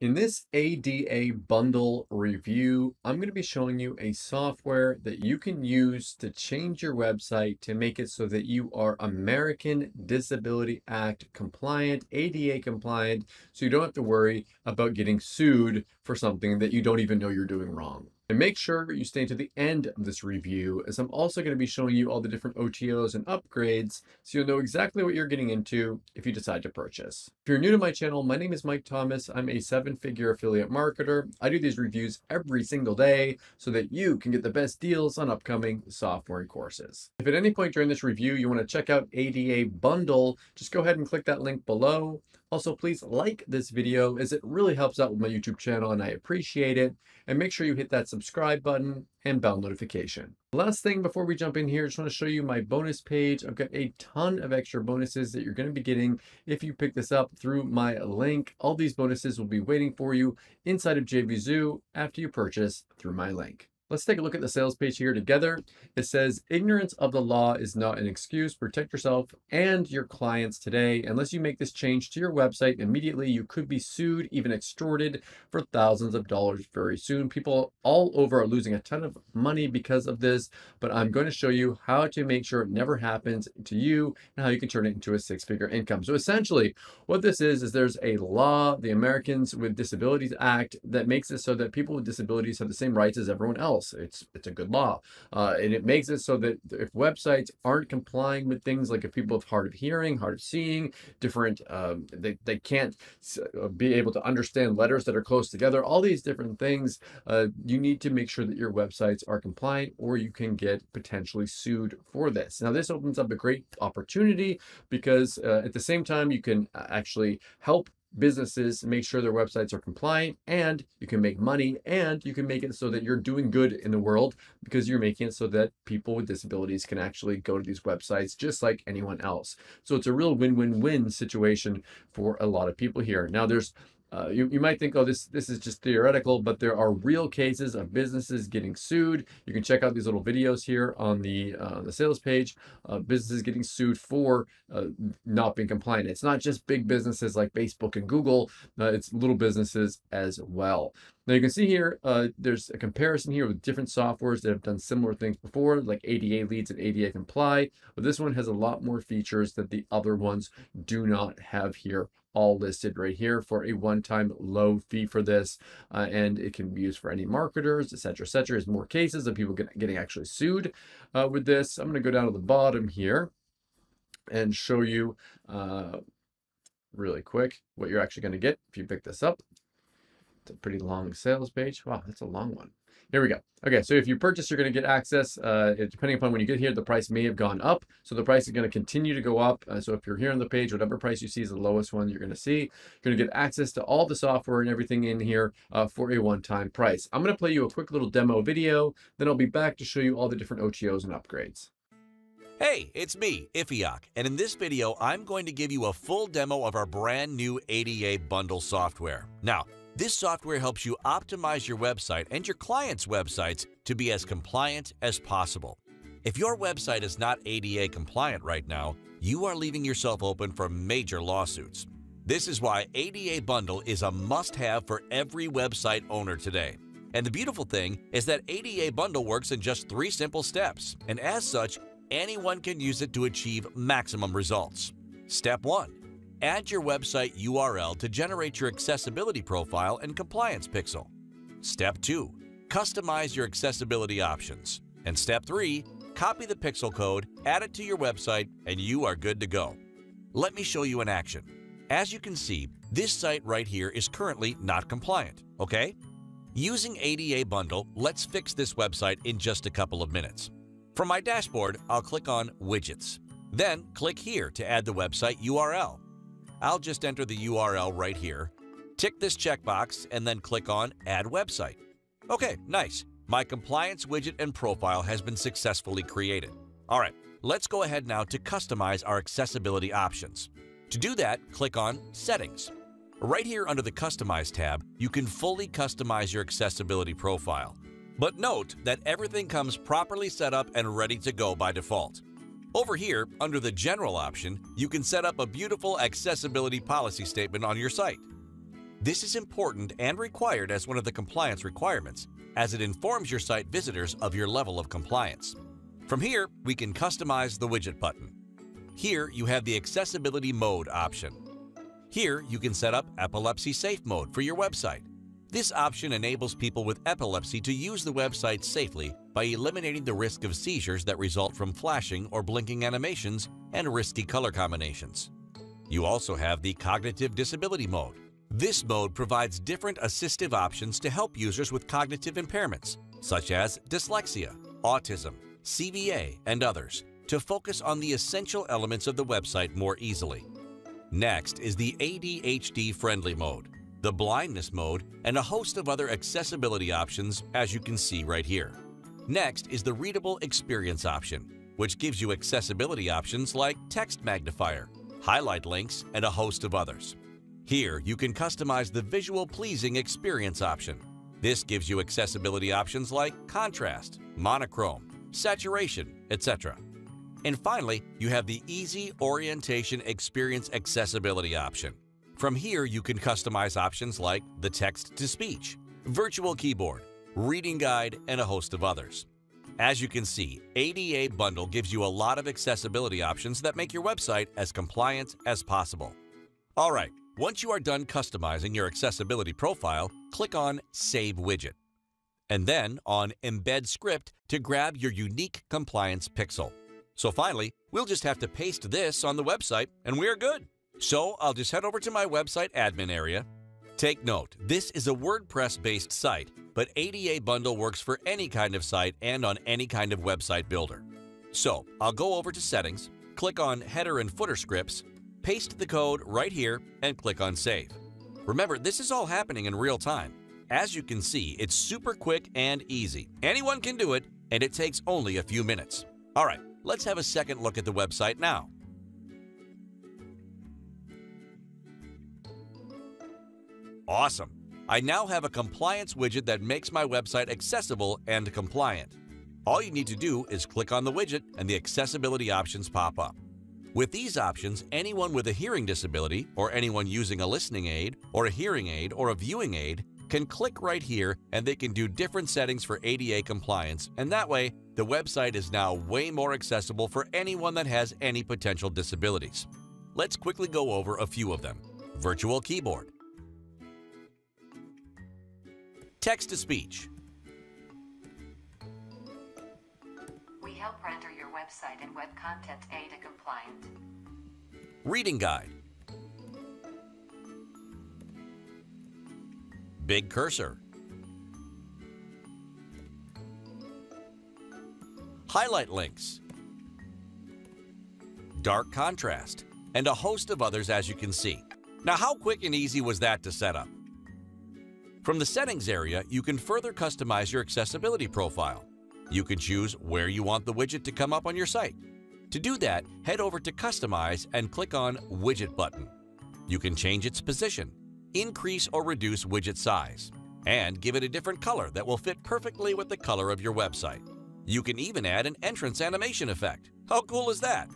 In this ADA bundle review, I'm going to be showing you a software that you can use to change your website to make it so that you are American Disability Act compliant, ADA compliant, so you don't have to worry about getting sued for something that you don't even know you're doing wrong. And make sure you stay to the end of this review, as I'm also going to be showing you all the different OTOs and upgrades so you'll know exactly what you're getting into if you decide to purchase. If you're new to my channel, my name is Mike Thomas. I'm a seven-figure affiliate marketer. I do these reviews every single day so that you can get the best deals on upcoming software and courses. If at any point during this review you want to check out AdaBundle, just go ahead and click that link below. Also, please like this video as it really helps out with my YouTube channel and I appreciate it. And make sure you hit that subscribe button and bell notification. Last thing before we jump in here, I just want to show you my bonus page. I've got a ton of extra bonuses that you're going to be getting if you pick this up through my link. All these bonuses will be waiting for you inside of JVZoo after you purchase through my link. Let's take a look at the sales page here together. It says, ignorance of the law is not an excuse. Protect yourself and your clients today. Unless you make this change to your website immediately, you could be sued, even extorted for thousands of dollars very soon. People all over are losing a ton of money because of this, but I'm going to show you how to make sure it never happens to you and how you can turn it into a six-figure income. So essentially what this is there's a law, the Americans with Disabilities Act, that makes it so that people with disabilities have the same rights as everyone else. It's a good law, and it makes it so that if websites aren't complying with things like if people have hard of hearing, hard of seeing, different, they can't be able to understand letters that are close together, all these different things, you need to make sure that your websites are compliant or you can get potentially sued for this. Now, this opens up a great opportunity because at the same time, you can actually help businesses make sure their websites are compliant, and you can make money, and you can make it so that you're doing good in the world because you're making it so that people with disabilities can actually go to these websites just like anyone else. So it's a real win-win-win situation for a lot of people here. Now there's you might think, oh, this is just theoretical, but there are real cases of businesses getting sued. You can check out these little videos here on the sales page. Businesses getting sued for not being compliant. It's not just big businesses like Facebook and Google. It's little businesses as well. Now you can see here, there's a comparison here with different softwares that have done similar things before, like ADA Leads and ADA Comply, but this one has a lot more features that the other ones do not have here, all listed right here for a one-time low fee for this, and it can be used for any marketers, etc., etc. There's more cases of people getting actually sued with this. I'm going to go down to the bottom here and show you really quick what you're actually going to get if you pick this up. It's a pretty long sales page. Wow, that's a long one. Here we go. Okay, so if you purchase, you're going to get access. Depending upon when you get here, the price may have gone up. So the price is going to continue to go up. So if you're here on the page, whatever price you see is the lowest one you're going to see. You're going to get access to all the software and everything in here for a one-time price. I'm going to play you a quick little demo video. Then I'll be back to show you all the different OTOs and upgrades. Hey, it's me, Ifiok, and in this video, I'm going to give you a full demo of our brand new ADA Bundle software. Now, this software helps you optimize your website and your clients' websites to be as compliant as possible. If your website is not ADA compliant right now, you are leaving yourself open for major lawsuits. This is why ADA Bundle is a must-have for every website owner today. And the beautiful thing is that ADA Bundle works in just 3 simple steps, and as such, anyone can use it to achieve maximum results. Step 1. Add your website URL to generate your accessibility profile and compliance pixel. Step 2. Customize your accessibility options. And Step 3. Copy the pixel code, add it to your website, and you are good to go. Let me show you in action. As you can see, this site right here is currently not compliant, okay? Using ADA Bundle, let's fix this website in just a couple of minutes. From my dashboard, I'll click on Widgets. Then click here to add the website URL. I'll just enter the URL right here, tick this checkbox, and then click on Add Website. Okay, nice. My compliance widget and profile has been successfully created. All right, let's go ahead now to customize our accessibility options. To do that, click on Settings. Right here under the Customize tab, you can fully customize your accessibility profile. But note that everything comes properly set up and ready to go by default. Over here, under the General option, you can set up a beautiful accessibility policy statement on your site. This is important and required as one of the compliance requirements, as it informs your site visitors of your level of compliance. From here, we can customize the widget button. Here, you have the accessibility mode option. Here, you can set up epilepsy safe mode for your website. This option enables people with epilepsy to use the website safely by eliminating the risk of seizures that result from flashing or blinking animations and risky color combinations. You also have the cognitive disability mode. This mode provides different assistive options to help users with cognitive impairments, such as dyslexia, autism, CVA, and others, to focus on the essential elements of the website more easily. Next is the ADHD-friendly mode, the blindness mode, and a host of other accessibility options, as you can see right here. Next is the readable experience option, which gives you accessibility options like text magnifier, highlight links, and a host of others. Here, you can customize the visual pleasing experience option. This gives you accessibility options like contrast, monochrome, saturation, etc. And finally, you have the Easy Orientation Experience Accessibility option. From here, you can customize options like the text-to-speech, virtual keyboard, reading guide, and a host of others. As you can see, AdaBundle gives you a lot of accessibility options that make your website as compliant as possible. All right, once you are done customizing your accessibility profile, click on Save Widget, and then on Embed Script to grab your unique compliance pixel. So finally, we'll just have to paste this on the website and we're good. So I'll just head over to my website admin area. Take note, this is a WordPress-based site, but AdaBundle works for any kind of site and on any kind of website builder. So I'll go over to Settings, click on Header and Footer Scripts, paste the code right here, and click on Save. Remember, this is all happening in real time. As you can see, it's super quick and easy. Anyone can do it, and it takes only a few minutes. All right, let's have a second look at the website now. Awesome! I now have a compliance widget that makes my website accessible and compliant. All you need to do is click on the widget and the accessibility options pop up. With these options, anyone with a hearing disability or anyone using a listening aid or a hearing aid or a viewing aid can click right here and they can do different settings for ADA compliance, and that way the website is now way more accessible for anyone that has any potential disabilities. Let's quickly go over a few of them. Virtual keyboard, text-to-speech, we help render your website and web content ADA compliant. reading guide, big cursor, highlight links, dark contrast, and a host of others, as you can see. Now, how quick and easy was that to set up? From the settings area, you can further customize your accessibility profile. You can choose where you want the widget to come up on your site. To do that, head over to Customize and click on Widget button. You can change its position, increase or reduce widget size, and give it a different color that will fit perfectly with the color of your website. You can even add an entrance animation effect. How cool is that?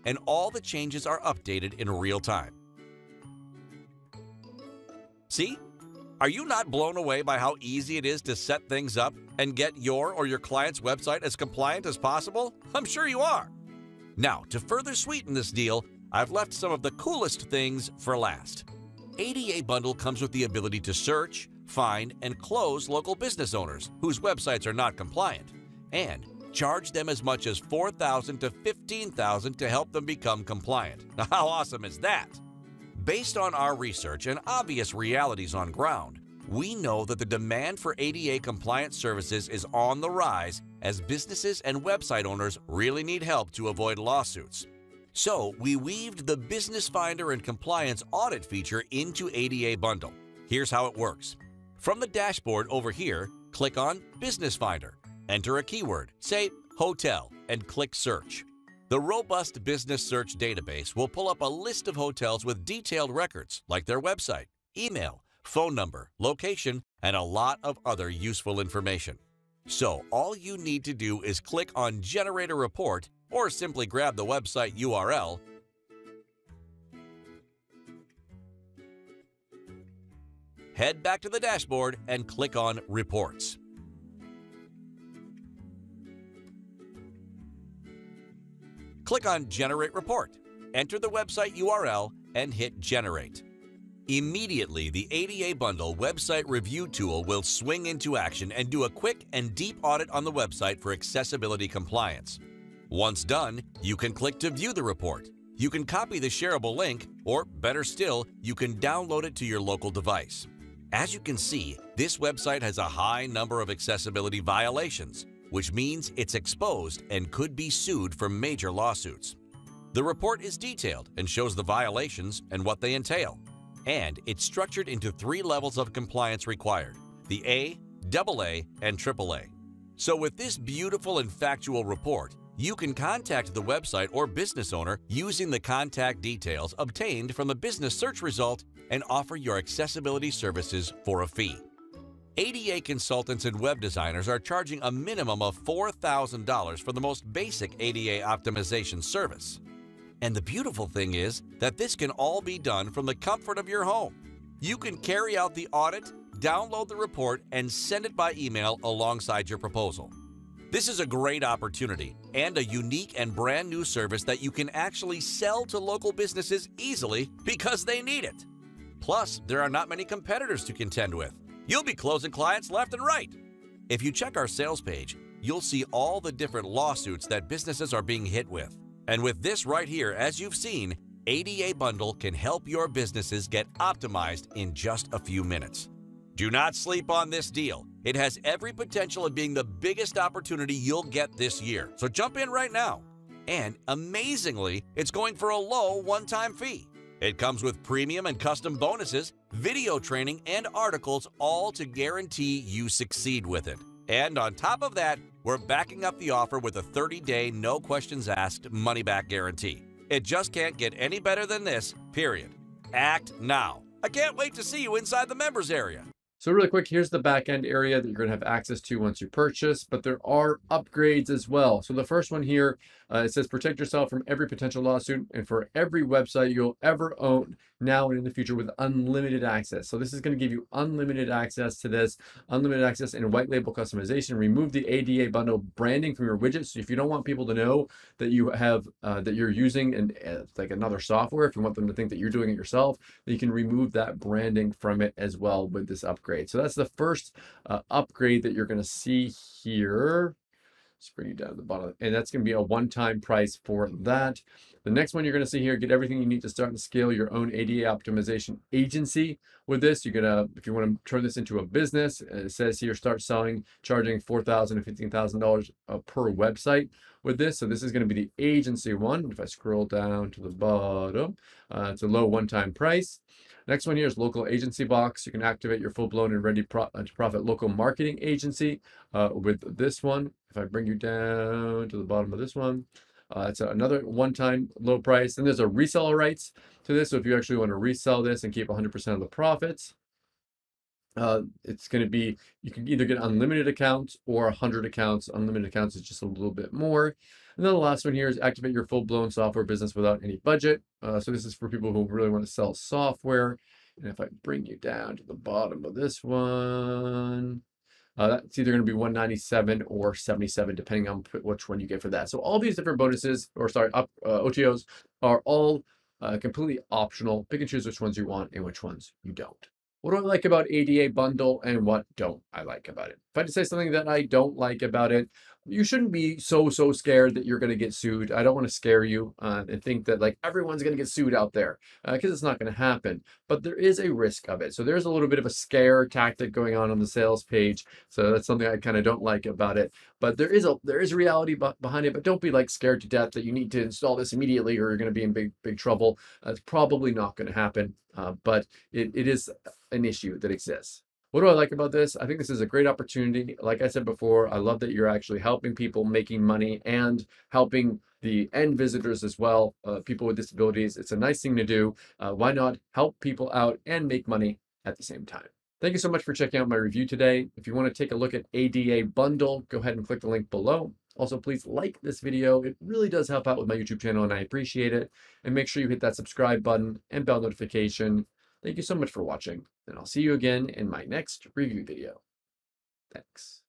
And all the changes are updated in real time. See? Are you not blown away by how easy it is to set things up and get your or your client's website as compliant as possible? I'm sure you are. Now, to further sweeten this deal, I've left some of the coolest things for last. AdaBundle comes with the ability to search, find, and close local business owners whose websites are not compliant, and charge them as much as $4,000 to $15,000 to help them become compliant. Now, how awesome is that? Based on our research and obvious realities on ground, we know that the demand for ADA compliant services is on the rise as businesses and website owners really need help to avoid lawsuits. So we weaved the Business Finder and Compliance Audit feature into AdaBundle. Here's how it works. From the dashboard over here, click on Business Finder. Enter a keyword, say hotel, and click search. The robust business search database will pull up a list of hotels with detailed records like their website, email, phone number, location, and a lot of other useful information. So all you need to do is click on Generate a Report or simply grab the website URL, head back to the dashboard and click on Reports. Click on Generate Report, enter the website URL, and hit Generate. Immediately, the ADA Bundle website review tool will swing into action and do a quick and deep audit on the website for accessibility compliance. Once done, you can click to view the report. You can copy the shareable link, or better still, you can download it to your local device. As you can see, this website has a high number of accessibility violations, which means it's exposed and could be sued for major lawsuits. The report is detailed and shows the violations and what they entail. And it's structured into 3 levels of compliance required: the A, AA, and AAA. So with this beautiful and factual report, you can contact the website or business owner using the contact details obtained from the business search result and offer your accessibility services for a fee. ADA consultants and web designers are charging a minimum of $4,000 for the most basic ADA optimization service. And the beautiful thing is that this can all be done from the comfort of your home. You can carry out the audit, download the report, and send it by email alongside your proposal. This is a great opportunity and a unique and brand new service that you can actually sell to local businesses easily because they need it. Plus, there are not many competitors to contend with. You'll be closing clients left and right. If you check our sales page, you'll see all the different lawsuits that businesses are being hit with. And with this right here, as you've seen, ADA Bundle can help your businesses get optimized in just a few minutes. Do not sleep on this deal. It has every potential of being the biggest opportunity you'll get this year. So jump in right now. And amazingly, it's going for a low one-time fee. It comes with premium and custom bonuses, video training, and articles, all to guarantee you succeed with it. And on top of that, we're backing up the offer with a 30-day, no questions asked, money-back guarantee. It just can't get any better than this, period. Act now. I can't wait to see you inside the members area. So really quick, here's the back-end area that you're going to have access to once you purchase, but there are upgrades as well. So the first one here, it says protect yourself from every potential lawsuit and for every website you'll ever own now and in the future with unlimited access. So this is going to give you unlimited access to this, unlimited access and white label customization. Remove the ADA Bundle branding from your widgets. So if you don't want people to know that you have, that you're using like another software, if you want them to think that you're doing it yourself, then you can remove that branding from it as well with this upgrade. So that's the first upgrade that you're going to see here. Let's bring you down to the bottom, and that's going to be a one-time price for that. The next one you're going to see here, get everything you need to start and scale your own ADA optimization agency. With this, you're going to, if you want to turn this into a business, it says here, start selling, charging $4,000 to $15,000 per website with this. So this is going to be the agency one. If I scroll down to the bottom, it's a low one-time price. Next one here is local agency box. You can activate your full-blown and ready to profit local marketing agency with this one. If I bring you down to the bottom of this one, it's another one-time low price. And there's a reseller rights to this. So if you actually want to resell this and keep 100% of the profits, it's going to be, you can either get unlimited accounts or 100 accounts. Unlimited accounts is just a little bit more. And then the last one here is activate your full-blown software business without any budget. So this is for people who really want to sell software. And if I bring you down to the bottom of this one, that's either going to be $197 or $77, depending on which one you get for that. So all these different bonuses, or sorry, OTOs, are all completely optional. Pick and choose which ones you want and which ones you don't. What do I like about ADA Bundle and what don't I like about it? If I had to say something that I don't like about it, you shouldn't be so scared that you're going to get sued. I don't want to scare you and think that like everyone's going to get sued out there because it's not going to happen. But there is a risk of it. So there's a little bit of a scare tactic going on the sales page. So that's something I kind of don't like about it. But there is reality behind it. But don't be like scared to death that you need to install this immediately or you're going to be in big trouble. It's probably not going to happen. But it is an issue that exists. What do I like about this? I think this is a great opportunity. Like I said before, I love that you're actually helping people making money and helping the end visitors as well, people with disabilities. It's a nice thing to do. Why not help people out and make money at the same time? Thank you so much for checking out my review today. If you want to take a look at ADA Bundle, go ahead and click the link below. Also, please like this video. It really does help out with my YouTube channel and I appreciate it. And make sure you hit that subscribe button and bell notification. Thank you so much for watching, and I'll see you again in my next review video. Thanks.